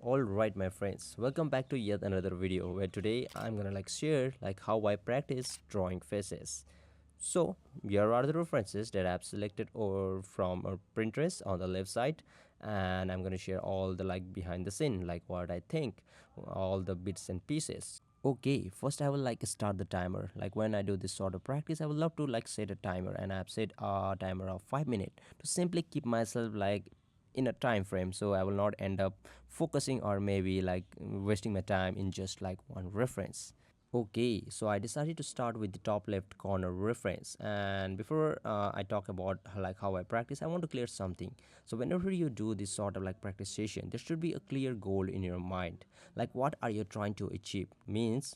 Alright my friends, welcome back to yet another video where today I'm gonna share how I practice drawing faces. So here are the references that I've selected or from Pinterest on the left side, and I'm gonna share all the behind the scene, like what I think, all the bits and pieces. Okay, first I will start the timer. Like when I do this sort of practice, I would love to set a timer, and I've set a timer of 5 minutes to simply keep myself in a time frame, so I will not end up focusing or maybe wasting my time in just one reference. Okay, so I decided to start with the top left corner reference. And before I talk about how I practice, I want to clear something. So whenever you do this sort of practice session, there should be a clear goal in your mind. Like what are you trying to achieve? Means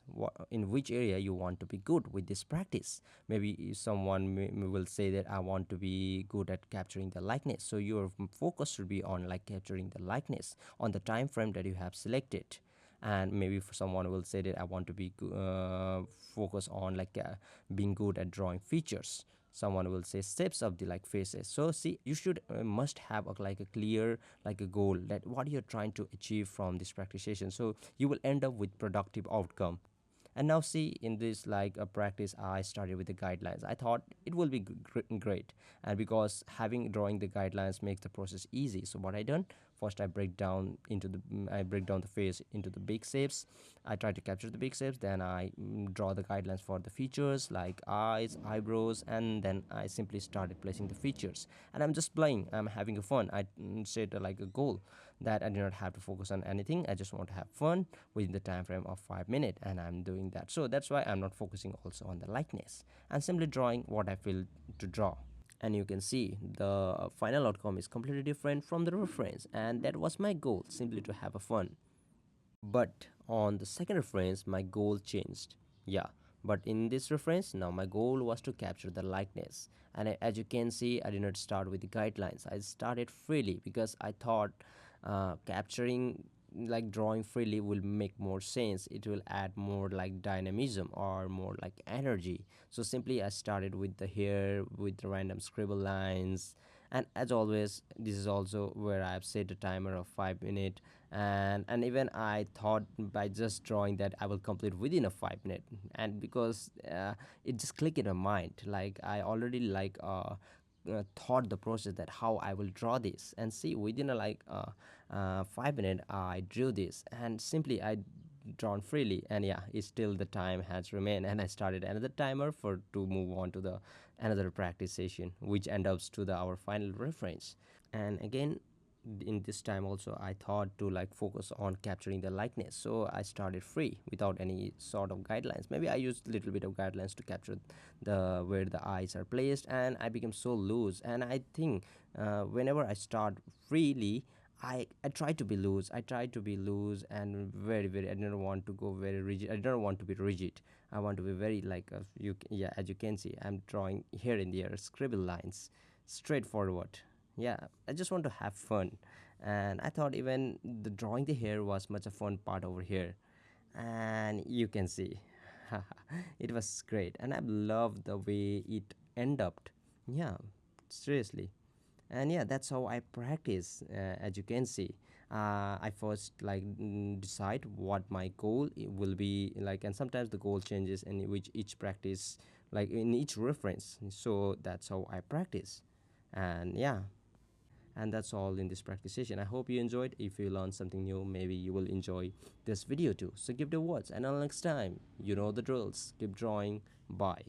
in which area you want to be good with this practice. Maybe someone will say that I want to be good at capturing the likeness. So your focus should be on capturing the likeness on the time frame that you have selected. And maybe for someone will say that I want to be focus on being good at drawing features. Someone will say steps of the faces. So see, you should must have a clear a goal that what you're trying to achieve from this practice session, so you will end up with productive outcome. And now see, in this a practice, I started with the guidelines. I thought it will be great, and because having drawing the guidelines makes the process easy. So what I done, first I break down the face into the big shapes. I try to capture the big shapes, then I draw the guidelines for the features like eyes, eyebrows, and then I simply started placing the features. And I'm just playing, I'm having a fun. I set a goal that I do not have to focus on anything. I just want to have fun within the time frame of 5 minutes, and I'm doing that. So that's why I'm not focusing also on the likeness. I'm simply drawing what I feel to draw. And you can see the final outcome is completely different from the reference, and that was my goal, simply to have a fun. But on the second reference, my goal changed. Yeah, but in this reference, now my goal was to capture the likeness. And as you can see, I did not start with the guidelines. I started freely because I thought capturing drawing freely will make more sense. It will add more dynamism or more energy. So simply I started with the hair, with the random scribble lines. And as always, this is also where I've set a timer of 5 minutes. And even I thought by just drawing that I will complete within a 5 minute. And because it just clicked in my mind, I already thought the process that how I will draw this, and see, within 5 minutes I drew this, and simply I drawn freely. And yeah, it's still the time has remained, and I started another timer for to move on to the another practice session, which ends up to the our final reference. And again, in this time also I thought to focus on capturing the likeness, so I started free without any sort of guidelines. Maybe I used a little bit of guidelines to capture the where the eyes are placed, and I became so loose. And I think whenever I start freely, I try to be loose. I try to be loose and very. I don't want to go very rigid. I don't want to be rigid. I want to be very yeah. As you can see, I'm drawing here and there scribble lines, straightforward. Yeah, I just want to have fun, and I thought even the drawing the hair was much a fun part over here. And you can see, it was great, and I love the way it ended up. Yeah, seriously. And yeah, that's how I practice. As you can see, I first decide what my goal will be like, and sometimes the goal changes in which each practice, in each reference. So that's how I practice. And yeah, and that's all in this practice session. I hope you enjoyed. If you learned something new, maybe you will enjoy this video too. So give it a watch, and until next time, you know the drills. Keep drawing. Bye.